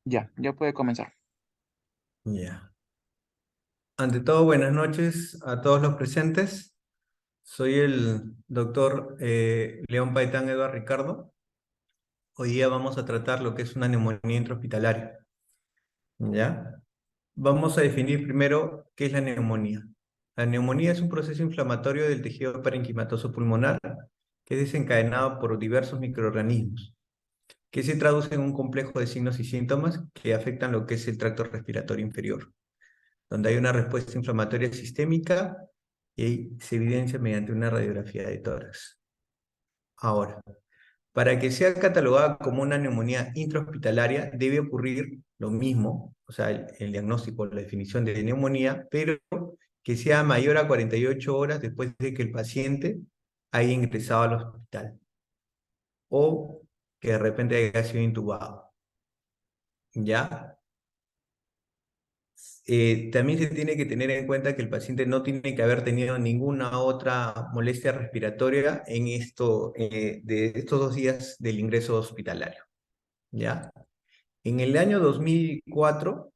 Ya puede comenzar. Ya. Ante todo, buenas noches a todos los presentes. Soy el doctor León Paitán Eduardo Ricardo. Hoy día vamos a tratar lo que es una neumonía intrahospitalaria. ¿Ya? Vamos a definir primero qué es la neumonía. La neumonía es un proceso inflamatorio del tejido parenquimatoso pulmonar que es desencadenado por diversos microorganismos, que se traduce en un complejo de signos y síntomas que afectan lo que es el tracto respiratorio inferior, donde hay una respuesta inflamatoria sistémica y se evidencia mediante una radiografía de tórax. Ahora, para que sea catalogada como una neumonía intrahospitalaria, debe ocurrir lo mismo, o sea, el diagnóstico, la definición de neumonía, pero que sea mayor a 48 horas después de que el paciente haya ingresado al hospital o que de repente haya sido intubado. ¿Ya? También se tiene que tener en cuenta que el paciente no tiene que haber tenido ninguna otra molestia respiratoria en de estos 2 días del ingreso hospitalario, ¿ya? En el año 2004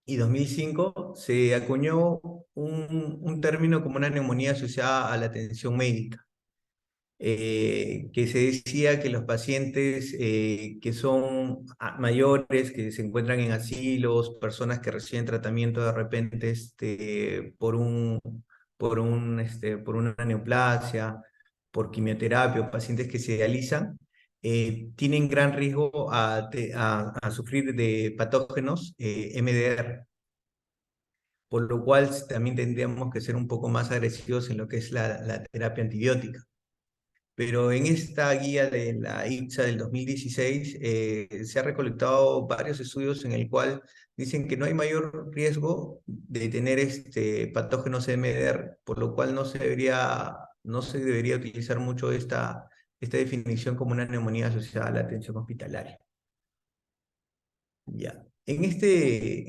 y 2005 se acuñó un término como una neumonía asociada a la atención médica, que se decía que los pacientes que son mayores, que se encuentran en asilos, personas que reciben tratamiento de repente por una neoplasia, por quimioterapia, o pacientes que se dializan, tienen gran riesgo a sufrir de patógenos MDR, por lo cual también tendríamos que ser un poco más agresivos en lo que es la terapia antibiótica. Pero en esta guía de la IPSA del 2016 se ha recolectado varios estudios en el cual dicen que no hay mayor riesgo de tener patógenos MDR, por lo cual no se debería utilizar mucho esta definición como una neumonía asociada a la atención hospitalaria. Ya. En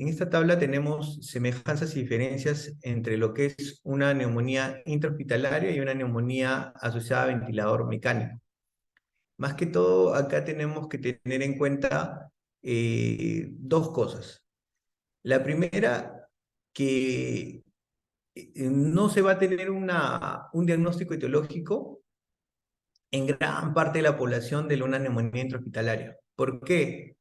esta tabla tenemos semejanzas y diferencias entre lo que es una neumonía intrahospitalaria y una neumonía asociada a ventilador mecánico. Más que todo, acá tenemos que tener en cuenta dos cosas. La primera, que no se va a tener un diagnóstico etiológico en gran parte de la población de una neumonía intrahospitalaria. ¿Por qué?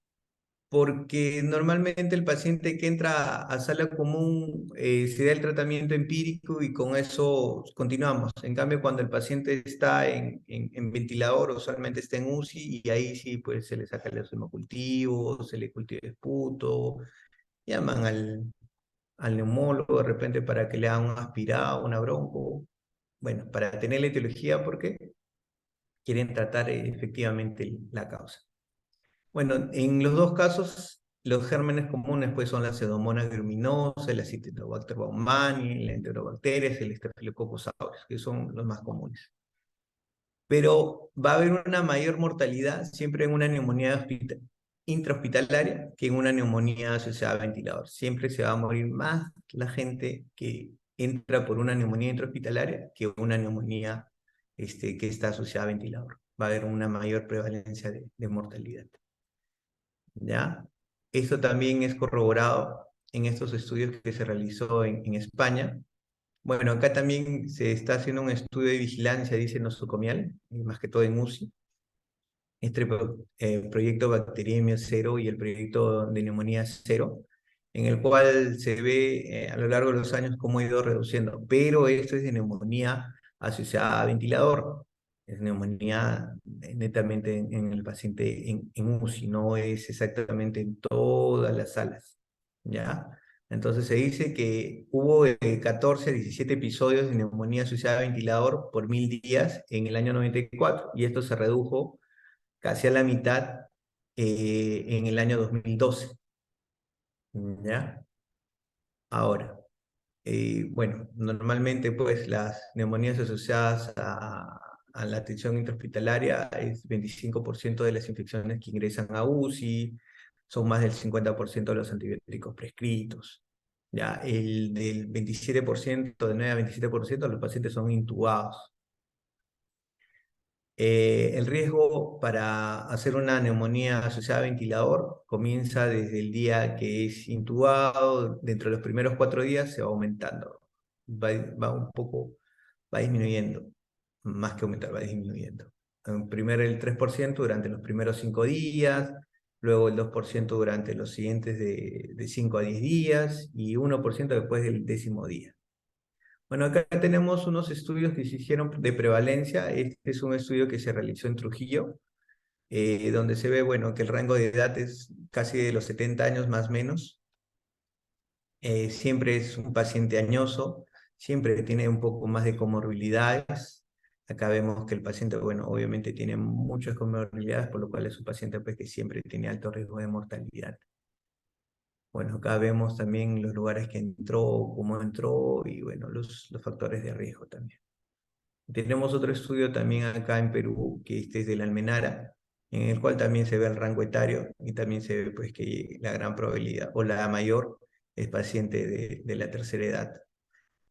Porque normalmente el paciente que entra a sala común se da el tratamiento empírico y con eso continuamos. En cambio, cuando el paciente está en ventilador, usualmente está en UCI y ahí sí, pues se le saca el hemocultivo, se le cultiva esputo, llaman al neumólogo de repente para que le haga un aspirado, una bronco, bueno, para tener la etiología porque quieren tratar efectivamente la causa. Bueno, en los dos casos, los gérmenes comunes pues son la Pseudomonas gruminosa, la Acinetobacter baumannii, la Enterobacterias, el Staphylococcus aureus, que son los más comunes. Pero va a haber una mayor mortalidad siempre en una neumonía intrahospitalaria que en una neumonía asociada a ventilador. Siempre se va a morir más la gente que entra por una neumonía intrahospitalaria que una neumonía que está asociada a ventilador. Va a haber una mayor prevalencia de mortalidad. ¿Ya? Esto también es corroborado en estos estudios que se realizó en España. Bueno, acá también se está haciendo un estudio de vigilancia, dice nosocomial, más que todo en UCI. Proyecto Bacteriemia Cero y el proyecto de Neumonía Cero, en el cual se ve a lo largo de los años cómo ha ido reduciendo. Pero esto es de neumonía asociada a ventilador. Es neumonía netamente en el paciente en UCI, no es exactamente en todas las salas, ¿ya? Entonces se dice que hubo 14 a 17 episodios de neumonía asociada a ventilador por 1000 días en el año 94 y esto se redujo casi a la mitad en el año 2012, ¿ya? Ahora, bueno, normalmente pues las neumonías asociadas a la atención intrahospitalaria es 25% de las infecciones que ingresan a UCI, son más del 50% de los antibióticos prescritos. Ya, el del 27%, de 9 a 27% de los pacientes son intubados. El riesgo para hacer una neumonía asociada a ventilador comienza desde el día que es intubado. Dentro de los primeros 4 días se va aumentando. Va un poco, va disminuyendo. Más que aumentar, va disminuyendo. Primero el 3% durante los primeros 5 días, luego el 2% durante los siguientes de 5 a 10 días y 1% después del 10.º día. Bueno, acá tenemos unos estudios que se hicieron de prevalencia. Este es un estudio que se realizó en Trujillo, donde se ve, bueno, que el rango de edad es casi de los 70 años más o menos. Siempre es un paciente añoso, siempre tiene un poco más de comorbilidades. Acá vemos que el paciente, bueno, obviamente tiene muchas comorbilidades, por lo cual es un paciente pues, que siempre tiene alto riesgo de mortalidad. Bueno, acá vemos también los lugares que entró, cómo entró y bueno, los factores de riesgo también. Tenemos otro estudio también acá en Perú, que este es de la Almenara, en el cual también se ve el rango etario y también se ve pues, que la gran probabilidad, o la mayor, es paciente de la tercera edad,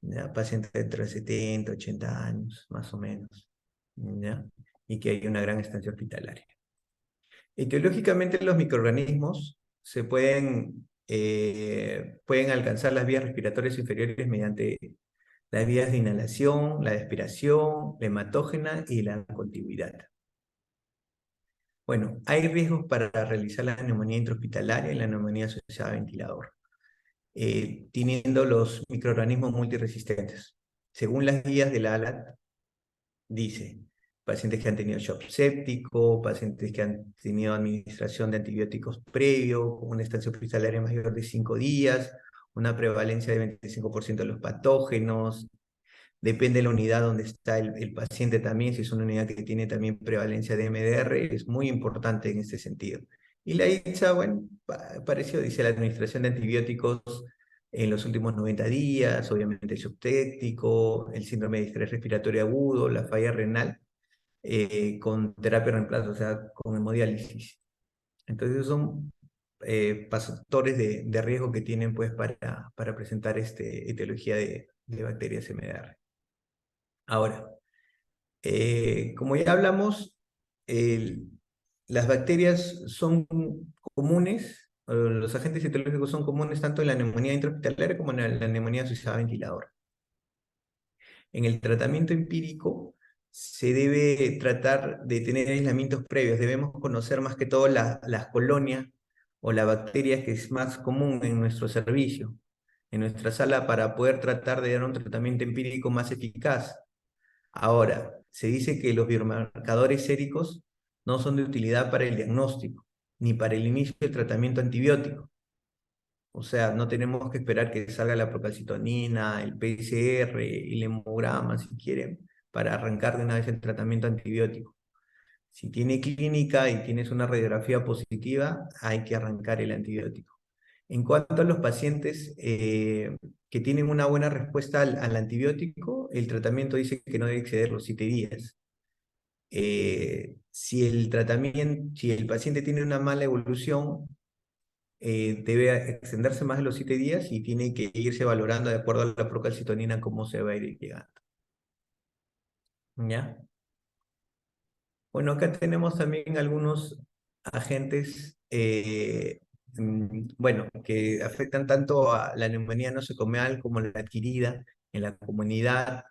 ¿ya? Paciente de entre 70, 80 años, más o menos, ¿ya? Y que hay una gran estancia hospitalaria. Etiológicamente los microorganismos pueden alcanzar las vías respiratorias inferiores mediante las vías de inhalación, la de expiración, la hematógena y la contigüidad. Bueno, hay riesgos para realizar la neumonía intrahospitalaria y la neumonía asociada a ventilador, teniendo los microorganismos multiresistentes. Según las guías de la ALAT, dice, pacientes que han tenido shock séptico, pacientes que han tenido administración de antibióticos previo, con una estancia hospitalaria mayor de 5 días, una prevalencia de 25% de los patógenos. Depende de la unidad donde está el paciente también, si es una unidad que tiene también prevalencia de MDR, es muy importante en este sentido. Y la ITSA, bueno, pareció, dice la administración de antibióticos en los últimos 90 días, obviamente el shock séptico, el síndrome de estrés respiratorio agudo, la falla renal, con terapia de reemplazo, o sea, con hemodiálisis. Entonces son factores de riesgo que tienen pues para presentar etiología de bacterias MDR. Ahora, como ya hablamos, el- las bacterias son comunes, los agentes etiológicos son comunes tanto en la neumonía intrahospitalaria como en la neumonía asociada a ventilador. En el tratamiento empírico se debe tratar de tener aislamientos previos. Debemos conocer más que todo las colonias o la bacteria que es más común en nuestro servicio, en nuestra sala, para poder tratar de dar un tratamiento empírico más eficaz. Ahora, se dice que los biomarcadores séricos no son de utilidad para el diagnóstico, ni para el inicio del tratamiento antibiótico. O sea, no tenemos que esperar que salga la procalcitonina, el PCR, el hemograma, si quieren, para arrancar de una vez el tratamiento antibiótico. Si tiene clínica y tienes una radiografía positiva, hay que arrancar el antibiótico. En cuanto a los pacientes que tienen una buena respuesta al antibiótico, el tratamiento dice que no debe exceder los 7 días. Si el paciente tiene una mala evolución, debe extenderse más de los 7 días y tiene que irse valorando de acuerdo a la procalcitonina cómo se va a ir llegando. ¿Ya? Bueno, acá tenemos también algunos agentes, bueno, que afectan tanto a la neumonía nosocomial como la adquirida en la comunidad.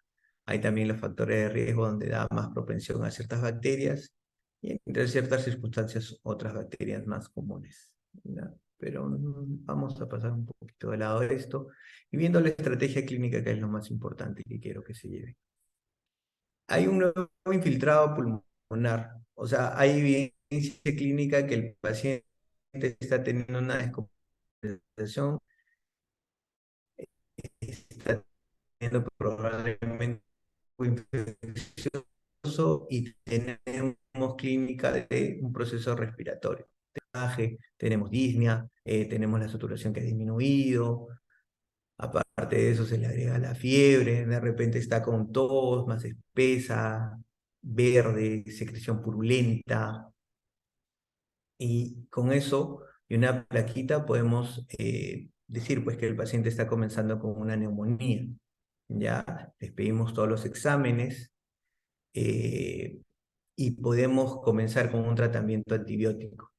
Hay también los factores de riesgo donde da más propensión a ciertas bacterias y entre ciertas circunstancias otras bacterias más comunes, ¿ya? Pero vamos a pasar un poquito de lado de esto y viendo la estrategia clínica, que es lo más importante que quiero que se lleve. Hay un nuevo infiltrado pulmonar, o sea, hay evidencia clínica que el paciente está teniendo una descompensación, está teniendo probablemente un infeccioso y tenemos clínica de un proceso respiratorio. Tenemos disnea, tenemos la saturación que ha disminuido. Aparte de eso se le agrega la fiebre, de repente está con tos más espesa, verde, secreción purulenta, y con eso y una plaquita podemos decir pues que el paciente está comenzando con una neumonía. Ya les pedimos todos los exámenes, eh, y podemos comenzar con un tratamiento antibiótico.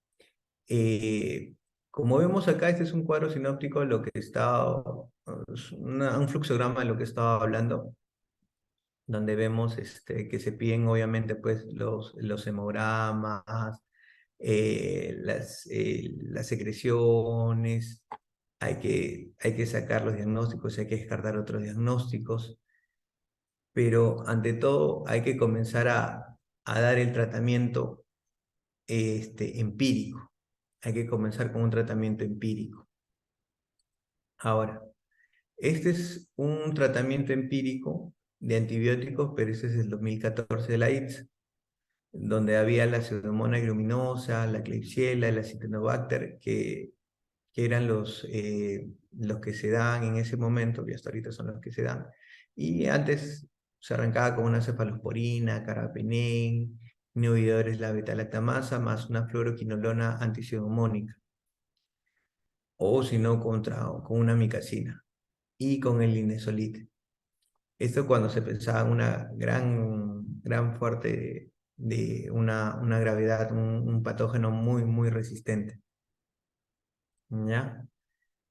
Eh, Como vemos acá, este es un cuadro sinóptico de lo que está, un fluxograma de lo que estaba hablando, donde vemos que se piden obviamente pues los hemogramas, las secreciones, hay que sacar los diagnósticos, hay que descartar otros diagnósticos, pero ante todo hay que comenzar a dar el tratamiento empírico. Hay que comenzar con un tratamiento empírico. Ahora, este es un tratamiento empírico de antibióticos, pero ese es el 2014 de la ITS, donde había la Pseudomonas aeruginosa, la Klebsiella, la Acinetobacter, que eran los que se dan en ese momento, y hasta ahorita son los que se dan. Y antes se arrancaba con una cefalosporina, carbapenem, inhibidores de la beta-lactamasa, más una fluoroquinolona antipseudomónica, o si no, con una micacina, y con el linezolid. Esto cuando se pensaba en una gran fuerte de una gravedad, un patógeno muy, muy resistente. ¿Ya?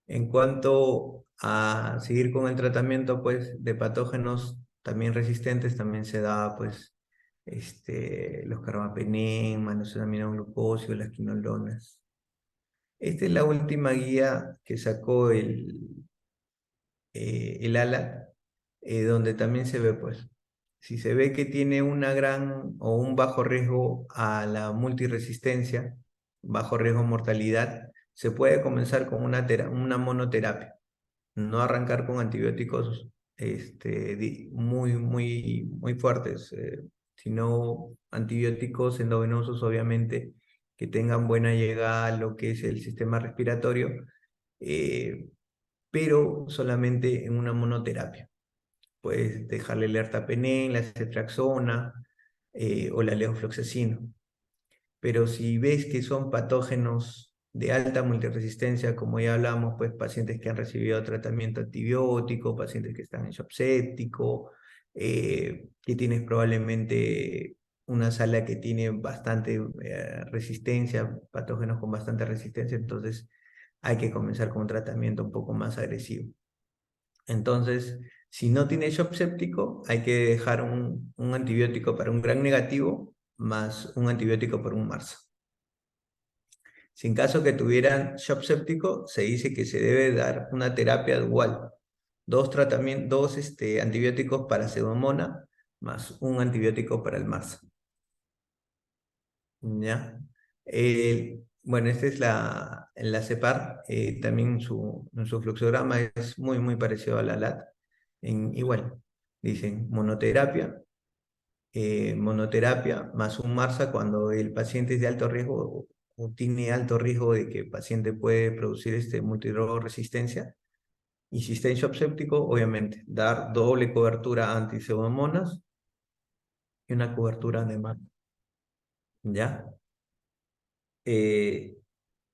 En cuanto a seguir con el tratamiento, pues, de patógenos también resistentes, también se da, pues, los carbapenem, los aminoglucósidos, las quinolonas. Esta es la última guía que sacó el ALA, donde también se ve, pues, si se ve que tiene una gran o un bajo riesgo a la multiresistencia, bajo riesgo de mortalidad, se puede comenzar con una monoterapia, no arrancar con antibióticos muy fuertes, sino antibióticos endovenosos, obviamente, que tengan buena llegada a lo que es el sistema respiratorio, eh, pero solamente en una monoterapia. Puedes dejarle el ertapenem, la ceftriaxona o la levofloxacino. Pero si ves que son patógenos de alta multiresistencia, como ya hablamos, pues pacientes que han recibido tratamiento antibiótico, pacientes que están en shock séptico, que tienes probablemente una sala que tiene bastante resistencia, patógenos con bastante resistencia, entonces hay que comenzar con un tratamiento un poco más agresivo. Entonces, si no tiene shock séptico, hay que dejar un antibiótico para un gran negativo más un antibiótico por un MARSA. Si en caso que tuvieran shock séptico, se dice que se debe dar una terapia dual, dos antibióticos para Pseudomonas más un antibiótico para el MARSA. ¿Ya? Bueno, esta es la CEPAR, también en su fluxograma es muy, muy parecido a la LAT. Igual, dicen monoterapia más un MARSA cuando el paciente es de alto riesgo o tiene alto riesgo de que el paciente puede producir multidrogoresistencia. Y si está en shock séptico, obviamente, dar doble cobertura anti-pseudomonas y una cobertura de MARSA. ¿Ya? Eh,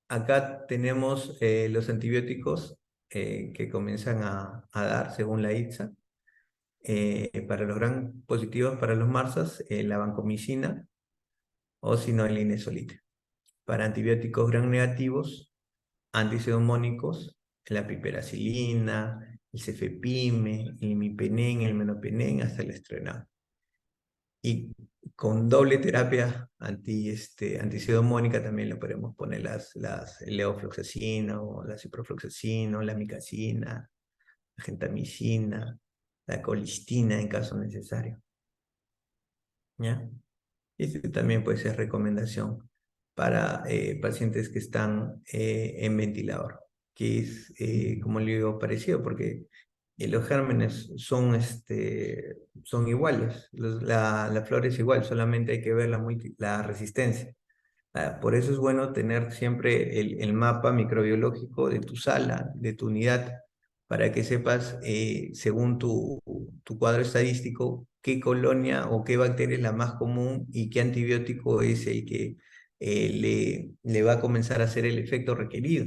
Acá tenemos los antibióticos que comienzan a dar según la ITSA. Para los gran positivos, para los MARSAs, la vancomicina o si no el linezolid. Para antibióticos gram negativos, antipseudomónicos, la piperacilina, el cefepime, el imipenem, el menopenem, hasta el estrenado. Y con doble terapia antipseudomónica también le podemos poner el levofloxacino, o la ciprofloxacino, la micacina, la gentamicina, la colistina en caso necesario. ¿Ya? Este también puede ser recomendación para pacientes que están en ventilador, que es, como le digo, parecido, porque los gérmenes son iguales, la flora es igual, solamente hay que ver la resistencia. Por eso es bueno tener siempre el mapa microbiológico de tu sala, de tu unidad, para que sepas, según tu cuadro estadístico, qué colonia o qué bacteria es la más común y qué antibiótico es el que le va a comenzar a hacer el efecto requerido.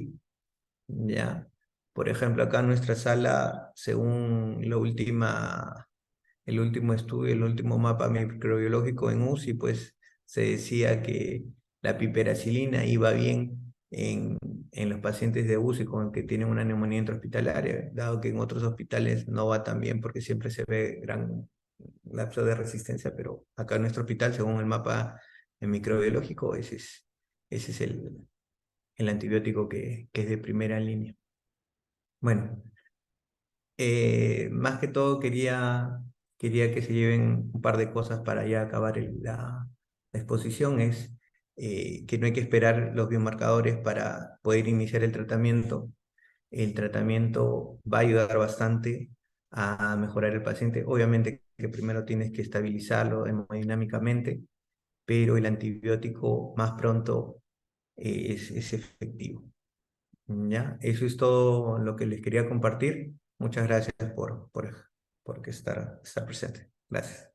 ¿Ya? Por ejemplo, acá en nuestra sala, según el último estudio, el último mapa microbiológico en UCI, pues se decía que la piperacilina iba bien en los pacientes de UCI con que tienen una neumonía intrahospitalaria, dado que en otros hospitales no va tan bien porque siempre se ve gran lapso de resistencia, pero acá en nuestro hospital, según el mapa microbiológico, ese es el antibiótico que es de primera línea. Bueno, más que todo quería que se lleven un par de cosas para ya acabar la exposición. Es que no hay que esperar los biomarcadores para poder iniciar el tratamiento. El tratamiento va a ayudar bastante a mejorar el paciente. Obviamente que primero tienes que estabilizarlo hemodinámicamente, pero el antibiótico más pronto es efectivo. Ya, eso es todo lo que les quería compartir. Muchas gracias por estar presente. Gracias.